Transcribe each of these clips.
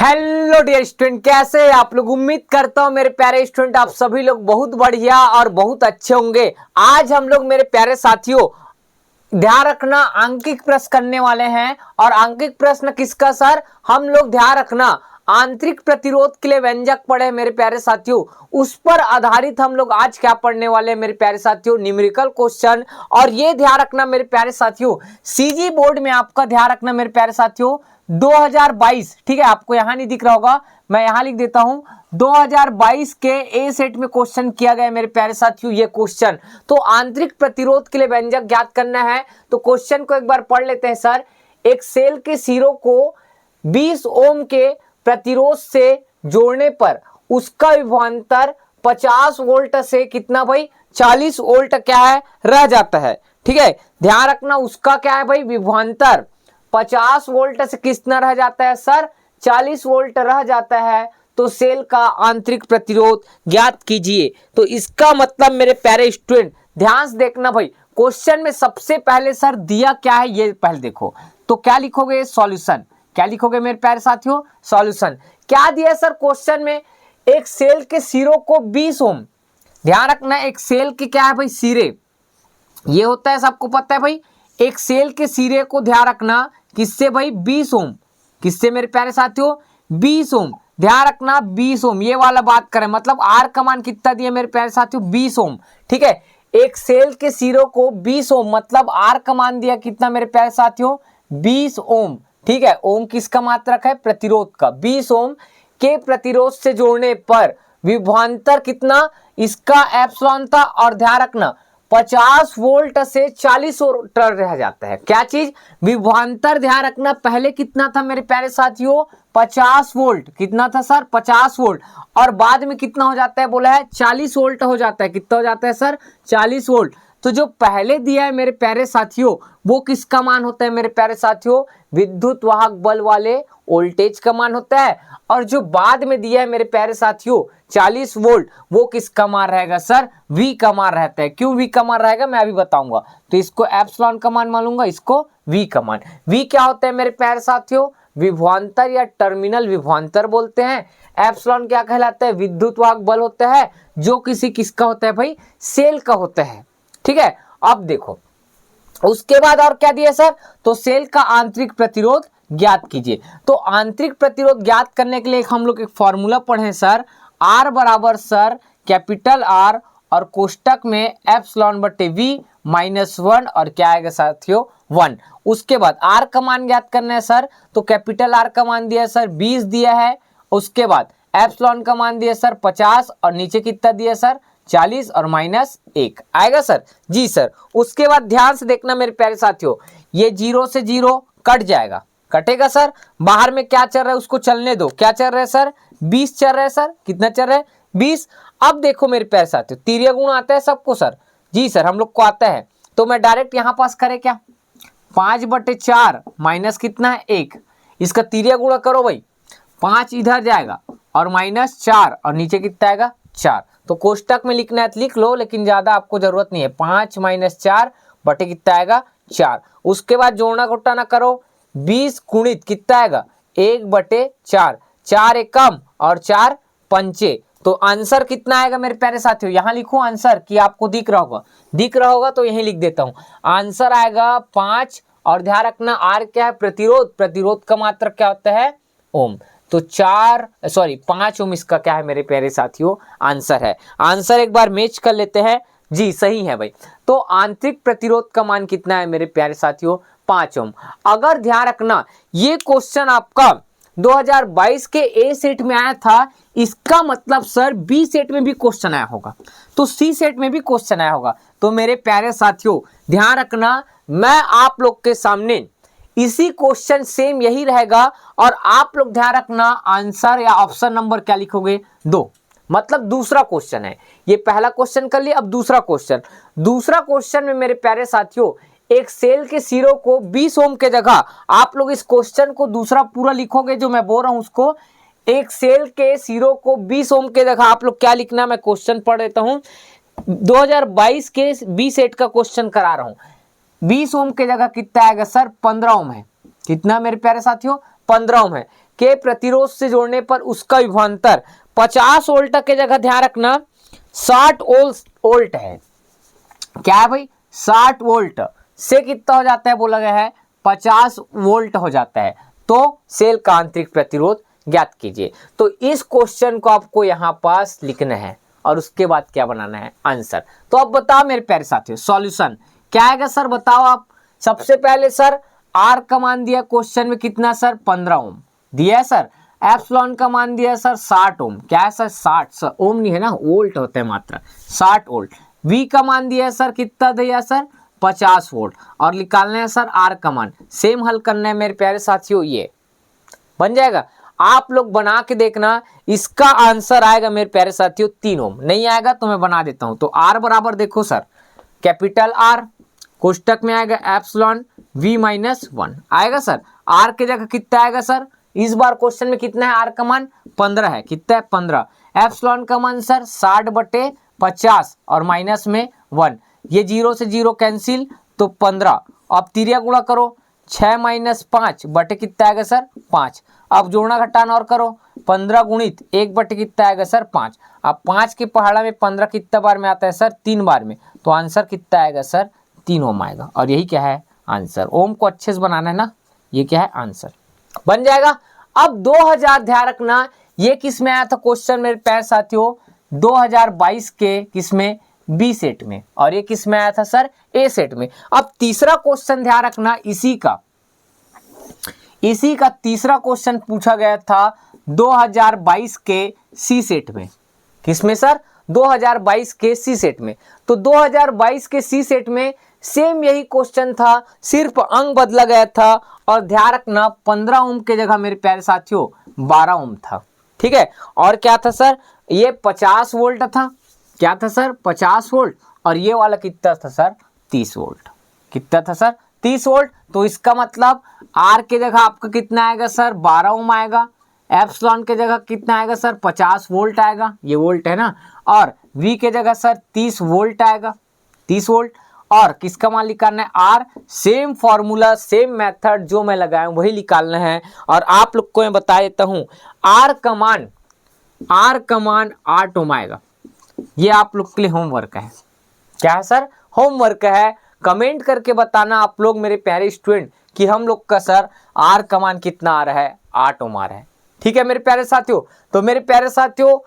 Hello dear student, कैसे हैं आप लोग। उम्मीद करता हूं मेरे प्यारे स्टूडेंट आप सभी लोग बहुत बढ़िया और बहुत अच्छे होंगे। आज हम लोग मेरे प्यारे साथियों ध्यान रखना आंकिक प्रश्न करने वाले हैं। और आंकिक प्रश्न किसका सर? हम लोग ध्यान रखना आंतरिक प्रतिरोध के लिए व्यंजक पढ़े मेरे प्यारे साथियों, उस पर आधारित हम लोग आज क्या पढ़ने वाले हैं मेरे प्यारे साथियों, न्यूमेरिकल क्वेश्चन। और ये ध्यान रखना मेरे प्यारे साथियों, सीजी बोर्ड में आपका ध्यान रखना मेरे प्यारे साथियों 2022, ठीक है, आपको यहां नहीं दिख रहा होगा, मैं यहां लिख देता हूं 2022 के ए सेट में क्वेश्चन किया गया मेरे प्यारे साथियों ये क्वेश्चन। तो आंतरिक प्रतिरोध के लिए व्यंजक ज्ञात करना है, तो क्वेश्चन को एक बार पढ़ लेते हैं सर। एक सेल के सिरों को 20 ओम के प्रतिरोध से जोड़ने पर उसका विभवांतर 50 वोल्ट से कितना भाई 40 वोल्ट क्या है रह जाता है। ठीक है, ध्यान रखना उसका क्या है भाई विभवांतर 50 वोल्ट से कितना रह जाता है सर 40 वोल्ट रह जाता है। तो सेल का आंतरिक प्रतिरोध ज्ञात कीजिए। तो इसका मतलब मेरे प्यारे स्टूडेंट ध्यान से देखना भाई, क्वेश्चन में सबसे पहले सर दिया क्या है ये पहले देखो। तो क्या लिखोगे? सॉल्यूशन। क्या लिखोगे मेरे प्यारे साथियों? सॉल्यूशन। क्या दिया सर क्वेश्चन में? एक सेल के सिरों को 20 ओम, ध्यान रखना एक सेल के क्या है भाई सिरे, ये होता है सबको पता है भाई। एक सेल के सिरे को ध्यान रखना किससे भाई 20 ओम, किससे मेरे प्यारे साथियों 20 ओम। ध्यान रखना 20 ओम ये वाला बात करें, मतलब आर का मान कितना दिया मेरे प्यारे साथियों 20 ओम। ठीक है, एक सेल के सिरों को 20 ओम मतलब आर का मान दिया कितना मेरे प्यारे साथियों 20 ओम। ठीक है, ओम किसका मात्रक है? प्रतिरोध का। 20 ओम के प्रतिरोध से जोड़ने पर विभवांतर कितना इसका एप्सिलॉन था। और ध्यान रखना 50 वोल्ट से 40 वोल्ट रह जाता है। क्या चीज? विभवांतर। ध्यान रखना पहले कितना था मेरे प्यारे साथियों 50 वोल्ट। कितना था सर 50 वोल्ट, और बाद में कितना हो जाता है बोला है 40 वोल्ट हो जाता है। कितना हो जाता है सर 40 वोल्ट। तो जो पहले दिया है मेरे प्यारे साथियों वो किसका मान होता है मेरे प्यारे साथियों? विद्युत वाहक बल वाले वोल्टेज का मान होता है। और जो बाद में दिया है मेरे प्यारे साथियों 40 वोल्ट वो किसका मान रहेगा सर? V का मान रहता है। क्यों V का मान रहेगा मैं अभी बताऊंगा। तो इसको एप्सिलॉन का मान मानूंगा, इसको V का मान। V क्या होता है मेरे प्यारे साथियों? विभवांतर या टर्मिनल विभवांतर बोलते हैं। एप्सिलॉन क्या कहलाता है? विद्युत वाहक बल होता है, जो किसका होता है भाई? सेल का होता है। ठीक है, अब देखो उसके बाद और क्या दिया सर? तो सेल का आंतरिक प्रतिरोध ज्ञात कीजिए। तो आंतरिक प्रतिरोध ज्ञात करने के लिए हम लोग एक फॉर्मूला पढ़े सर, आर बराबर सर कैपिटल आर और कोष्टक में एप्सिलॉन बटे वी माइनस 1 और क्या आएगा साथियों 1। उसके बाद आर का मान ज्ञात करना है सर, तो कैपिटल आर का मान दिया है सर 20 दिया है। उसके बाद एप्सिलॉन का मान दिया सर 50 और नीचे कितना दिया सर 40 और माइनस 1 आएगा सर। जी सर। उसके बाद ध्यान से देखना मेरे प्यारे साथियों, ये 0 से 0 कट जाएगा, कटेगा सर। बाहर में क्या चल रहा है उसको चलने दो। क्या चल रहा है सर 20 चल रहा है सर। कितना चल रहा है 20। अब देखो मेरे प्यारे साथियों तिर्यक गुण आता है सबको सर? जी सर हम लोग को आता है। तो मैं डायरेक्ट यहां पास करें क्या 5/4 माइनस कितना है 1, इसका तिर्यक गुणा करो भाई। 5 इधर जाएगा और माइनस 4 और नीचे कितना आएगा 4। तो कोष्टक में लिखना है लिख लो, लेकिन ज्यादा आपको जरूरत नहीं है। 5 - 4 बटे कितना आएगा 4। उसके बाद जोड़ना घटाना करो, 20 गुणित कितना आएगा 1/4, 4 एकम और 4 पंचे। तो आंसर कितना आएगा मेरे प्यारे साथियों? यहां लिखो आंसर कि आपको दिख रहा होगा, दिख रहा होगा तो यहीं लिख देता हूं। आंसर आएगा 5। और ध्यान रखना आर क्या है? प्रतिरोध। प्रतिरोध का मात्रक क्या होता है? ओम। तो 5 ओम इसका क्या है मेरे प्यारे साथियों? आंसर है। आंसर एक बार मैच कर लेते हैं। जी सही है भाई। तो आंतरिक प्रतिरोध का मान कितना है मेरे प्यारे साथियों? 5 ओम। अगर ध्यान रखना ये क्वेश्चन आपका 2022 के ए सेट में आया था, इसका मतलब सर बी सेट में भी क्वेश्चन आया होगा, तो सी सेट में भी क्वेश्चन आया होगा। तो मेरे प्यारे साथियों ध्यान रखना मैं आप लोग के सामने इसी क्वेश्चन सेम यही रहेगा। और आप लोग ध्यान रखना आंसर या ऑप्शन नंबर क्या लिखोगे 2, मतलब दूसरा क्वेश्चन है। ये पहला क्वेश्चन कर लिया, अब दूसरा क्वेश्चन। दूसरा क्वेश्चन में मेरे प्यारे साथियों एक सेल के सिरों को 20 ओम के जगह आप लोग इस क्वेश्चन को दूसरा पूरा लिखोगे जो मैं बोल रहा हूं उसको। एक सेल के सिरों को 20 ओम के जगह आप लोग क्या लिखना, मैं क्वेश्चन पढ़ देता हूं। 2022 के बी सेट का क्वेश्चन करा रहा हूं। 20 ओम के जगह कितना आएगा सर 15 ओम है। कितना मेरे प्यारे साथियों 15 ओम है। के प्रतिरोध से जोड़ने पर उसका विभवांतर 50 वोल्ट के जगह ध्यान रखना 60 वोल्ट है। क्या है भाई? 60 वोल्ट से कितना हो जाता है बोला गया है? 50 वोल्ट हो जाता है। तो सेल का आंतरिक प्रतिरोध ज्ञात कीजिए। तो इस क्वेश्चन को आपको यहाँ पास लिखना है और उसके बाद क्या बनाना है? आंसर। तो अब बताओ मेरे प्यारे साथियों, सॉल्यूशन क्या आएगा सर? बताओ आप। सबसे पहले सर आर का मान दिया क्वेश्चन में कितना सर? 15 ओम दिया है सर। एप्सिलॉन का मान दिया है सर 60 ओम। क्या है सर? 60 सर, ओम नहीं है ना, वोल्ट होते हैं मात्रा, 60 वोल्ट। वी का मान दिया है सर कितना दिया सर? 50 वोल्ट। और निकालना है सर आर का मान। सेम हल करना है मेरे प्यारे साथियों, ये बन जाएगा। आप लोग बना के देखना, इसका आंसर आएगा मेरे प्यारे साथियों 3 ओम। नहीं आएगा तो मैं बना देता हूं। तो आर बराबर देखो सर, कैपिटल आर कोष्टक में आएगा एप्सिलॉन वी माइनस 1 आएगा सर। आर के जगह कितना आएगा सर? इस बार क्वेश्चन में कितना है? आर का मान 15 है। कितना है? 15। एप्सिलॉन का मान सर 60/50 और माइनस में 1, ये 0 से 0 कैंसिल, तो 15। अब तिरिया गुणा करो, 6 माइनस 5 बटे कितना आएगा सर? 5। अब जोड़ना घटाना और करो, 15 गुणित 1 बटे कितना आएगा सर? 5। अब 5 के पहाड़ा में 15 कितना बार में आता है सर? 3 बार में। तो आंसर कितना आएगा सर? 3 ओम आएगा। और यही क्या है? आंसर। ओम को अच्छे से बनाना है ना, ये क्या है? आंसर बन जाएगा। अब 2000 ध्यान रखना, ये किस में आया था क्वेश्चन मेरे प्यारे साथियों? 2022 के किस में? बी सेट में। और ये किस में आया था सर? ए सेट में। अब तीसरा क्वेश्चन ध्यान रखना, इसी का तीसरा क्वेश्चन पूछा गया था 2022 के सी सेट में। किसमें सर? 2022 के सी सेट में। तो 2022 के सी सेट में सेम यही क्वेश्चन था, सिर्फ अंक बदला गया था। और ध्यान रखना 15 ओम के जगह मेरे प्यारे साथियों 12 ओम था। ठीक है। और क्या था सर? ये 50 वोल्ट था। क्या था सर? 50 वोल्ट। और ये वाला कितना था सर? 30 वोल्ट। कितना था सर? 30 वोल्ट। तो इसका मतलब आर के जगह आपका कितना आएगा सर? 12 ओम आएगा। एप्सिलॉन के जगह कितना आएगा सर? 50 वोल्ट आएगा, ये वोल्ट है ना। और वी के जगह सर 30 वोल्ट आएगा, 30 वोल्ट। और किसका मान निकालना है? R. Same formula, same method जो मैं लगाया हूं वही निकालना है। और आप लोग को मैं बता देता हूं, आर का मान 8 ओम आएगा। ये आप लोग के लिए होमवर्क है। क्या है सर? होमवर्क है। कमेंट करके बताना आप लोग मेरे प्यारे स्टूडेंट कि हम लोग का सर आर का मान कितना आ रहा है? 8 ओम आ रहा है। ठीक है मेरे प्यारे साथियों। तो मेरे प्यारे साथियों,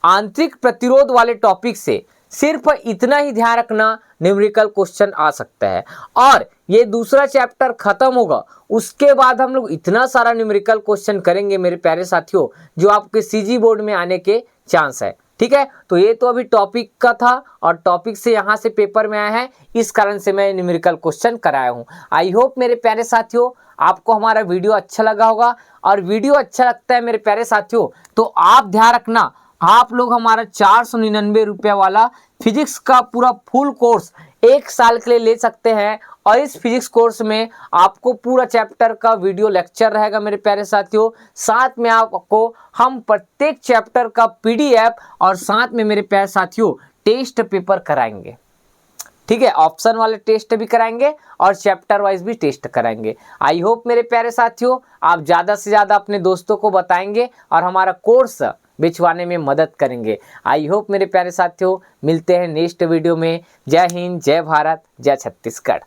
आंतरिक प्रतिरोध वाले टॉपिक से सिर्फ इतना ही ध्यान रखना, न्यूमेरिकल क्वेश्चन आ सकता है। और ये दूसरा चैप्टर खत्म होगा, उसके बाद हम लोग इतना सारा न्यूमेरिकल क्वेश्चन करेंगे मेरे प्यारे साथियों, जो आपके सीजी बोर्ड में आने के चांस है। ठीक है। तो ये तो अभी टॉपिक का था और टॉपिक से यहाँ से पेपर में आया है, इस कारण से मैं न्यूमेरिकल क्वेश्चन कराया हूँ। आई होप मेरे प्यारे साथियों आपको हमारा वीडियो अच्छा लगा होगा। और वीडियो अच्छा लगता है मेरे प्यारे साथियों तो आप ध्यान रखना, आप लोग हमारा 499 रुपया वाला फिजिक्स का पूरा फुल कोर्स 1 साल के लिए ले सकते हैं। और इस फिजिक्स कोर्स में आपको पूरा चैप्टर का वीडियो लेक्चर रहेगा मेरे प्यारे साथियों। साथ में आपको हम प्रत्येक चैप्टर का पीडीएफ और साथ में मेरे प्यारे साथियों टेस्ट पेपर कराएंगे। ठीक है, ऑप्शन वाले टेस्ट भी कराएंगे और चैप्टर वाइज भी टेस्ट कराएंगे। आई होप मेरे प्यारे साथियों आप ज़्यादा से ज़्यादा अपने दोस्तों को बताएंगे और हमारा कोर्स बिछवाने में मदद करेंगे। आई होप मेरे प्यारे साथियों मिलते हैं नेक्स्ट वीडियो में। जय हिंद, जय भारत, जय छत्तीसगढ़।